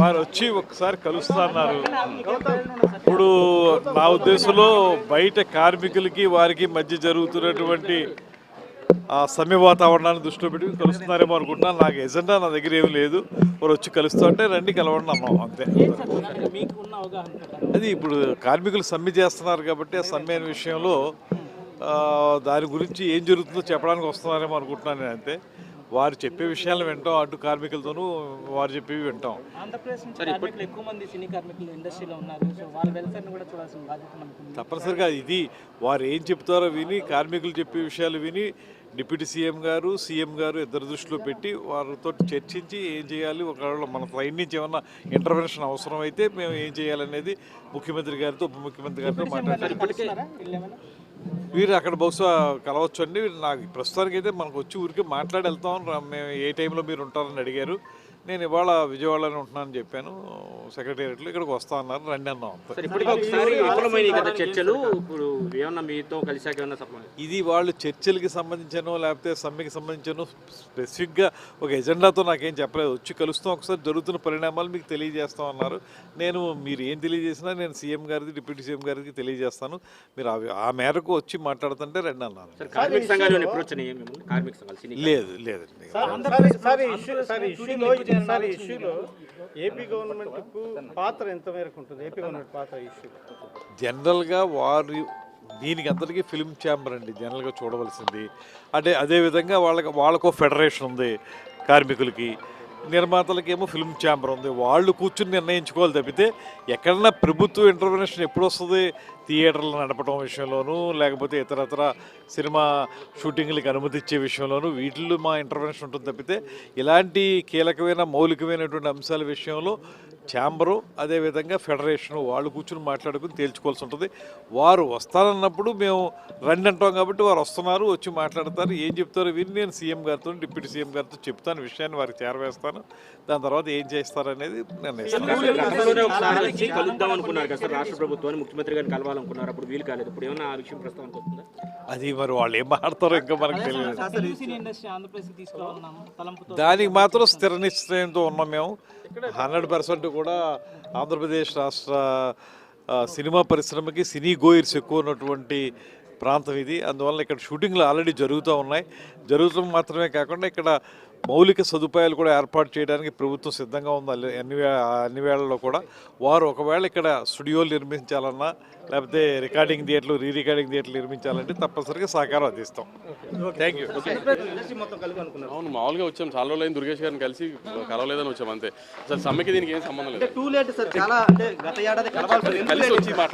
వారు వచ్చి ఒకసారి కలుస్తున్నారు. ఇప్పుడు నా ఉద్దేశంలో బయట కార్మికులకి వారికి మధ్య జరుగుతున్నటువంటి ఆ సమ్మె వాతావరణాన్ని దృష్టిలో పెట్టి కలుస్తున్నారేమో అనుకుంటున్నాను. నాకు ఎజెండా నా దగ్గర ఏమి లేదు. వారు వచ్చి కలుస్తూ ఉంటే రండి కలవండి అన్నాం అంతే. అది ఇప్పుడు కార్మికులు సమ్మె చేస్తున్నారు కాబట్టి ఆ సమ్మె అనే విషయంలో దాని గురించి ఏం జరుగుతుందో చెప్పడానికి వస్తున్నారేమో అనుకుంటున్నాను నేను అంతే. వారు చెప్పే విషయాలు వింటాం, అటు కార్మికులతోనూ వారు చెప్పేవి వింటాం. తప్పనిసరిగా ఇది వారు ఏం చెప్తారో విని, కార్మికులు చెప్పే విషయాలు విని డిప్యూటీ సీఎం గారు, సీఎం గారు ఇద్దరు దృష్టిలో పెట్టి వారితో చర్చించి ఏం చేయాలి, ఒకవేళ మన సైడ్ నుంచి ఏమన్నా ఇంటర్వెన్షన్ అవసరం అయితే మేము ఏం చేయాలనేది ముఖ్యమంత్రి గారితో, ఉప ముఖ్యమంత్రి గారితో మాట్లాడారు. వీరు అక్కడ బహుశా కలవచ్చు అండి. నాకు ప్రస్తుతానికి అయితే మనకు వచ్చి ఊరికి మాట్లాడి వెళ్తాం, మేము ఏ టైంలో మీరు ఉంటారని అడిగారు. నేను ఇవాళ విజయవాడలోనే ఉంటున్నానని చెప్పాను. సెక్రటేరియట్లో ఇక్కడికి వస్తా అన్నారు, రండి అన్నాం. ఇది వాళ్ళు చర్చలకి సంబంధించానో లేకపోతే సమ్మెకి సంబంధించానో స్పెసిఫిక్గా ఒక ఎజెండాతో నాకేం చెప్పలేదు. వచ్చి కలుస్తాం, ఒకసారి జరుగుతున్న పరిణామాలు మీకు తెలియజేస్తాం అన్నారు. నేను మీరు ఏం తెలియజేసినా నేను సీఎం గారికి, డిప్యూటీ సీఎం గారికి తెలియజేస్తాను. మీరు ఆ మేరకు వచ్చి మాట్లాడుతుంటే రండి అన్నాను. లేదు లేదండి. ఏపీ గవర్నమెంట్ పాత్ర ఎంత మేరకు ఉంటుంది? ఏపీ గవర్నమెంట్ పాత్ర జనరల్గా వారు దీనికి అందరికీ ఫిల్మ్ ఛాంబర్ అండి జనరల్గా చూడవలసింది. అంటే అదేవిధంగా వాళ్ళకు ఫెడరేషన్ ఉంది, కార్మికులకి నిర్మాతలకేమో ఫిల్మ్ ఛాంబర్ ఉంది. వాళ్ళు కూర్చుని నిర్ణయించుకోవాలి తప్పితే ఎక్కడన్నా ప్రభుత్వ ఇంటర్వెన్షన్ ఎప్పుడు వస్తుంది? థియేటర్లు నడపడం విషయంలోనూ లేకపోతే ఇతరత్ర సినిమా షూటింగ్లకి అనుమతి ఇచ్చే విషయంలోనూ వీటిల్లో మా ఇంటర్వెన్షన్ ఉంటుంది తప్పితే ఇలాంటి కీలకమైన మౌలికమైనటువంటి అంశాల విషయంలో ఛాంబరు అదేవిధంగా ఫెడరేషను వాళ్ళు కూర్చుని మాట్లాడుకుని తేల్చుకోవాల్సి ఉంటుంది. వారు వస్తారన్నప్పుడు మేము రండి అంటాం కాబట్టి వారు వస్తున్నారు, వచ్చి మాట్లాడతారు. ఏం చెప్తారో విని నేను సీఎం గారితో, డిప్యూటీ సీఎం గారితో చెప్తాను, విషయాన్ని వారికి చేరవేస్తాను. దాని తర్వాత ఏం చేస్తారనేది నిర్ణయిస్తాను. అది మరి వాళ్ళు ఏం మాట్లాడతారో ఇంకా మనకు తెలియదు. దానికి మాత్రం స్థిర నిశ్చయంతో ఉన్నాం మేము. 100% కూడా ఆంధ్రప్రదేశ్ రాష్ట్ర సినిమా పరిశ్రమకి సినీ గోయర్స్ ఎక్కువ ఉన్నటువంటి ప్రాంతం ఇది. అందువల్ల ఇక్కడ షూటింగ్లు ఆల్రెడీ జరుగుతూ ఉన్నాయి. జరుగుతాం మాత్రమే కాకుండా ఇక్కడ మౌలిక సదుపాయాలు కూడా ఏర్పాటు చేయడానికి ప్రభుత్వం సిద్ధంగా ఉంది. అన్ని వేళల్లో కూడా వారు ఒకవేళ ఇక్కడ స్టూడియోలు నిర్మించాలన్నా లేకపోతే రికార్డింగ్ థియేటర్లు, రికార్డింగ్ థియేటర్లు నిర్మించాలంటే తప్పనిసరిగా సహకారం అందిస్తాం. Thank you. అవును, మామూలుగా వచ్చాం, చాలా రోజులైన దుర్గేష్ గారిని కలిసి కలవలేదని వచ్చాం అంతే. అసలు సమ్మెకి దీనికి ఏం సంబంధం లేదు. కలిసి వచ్చి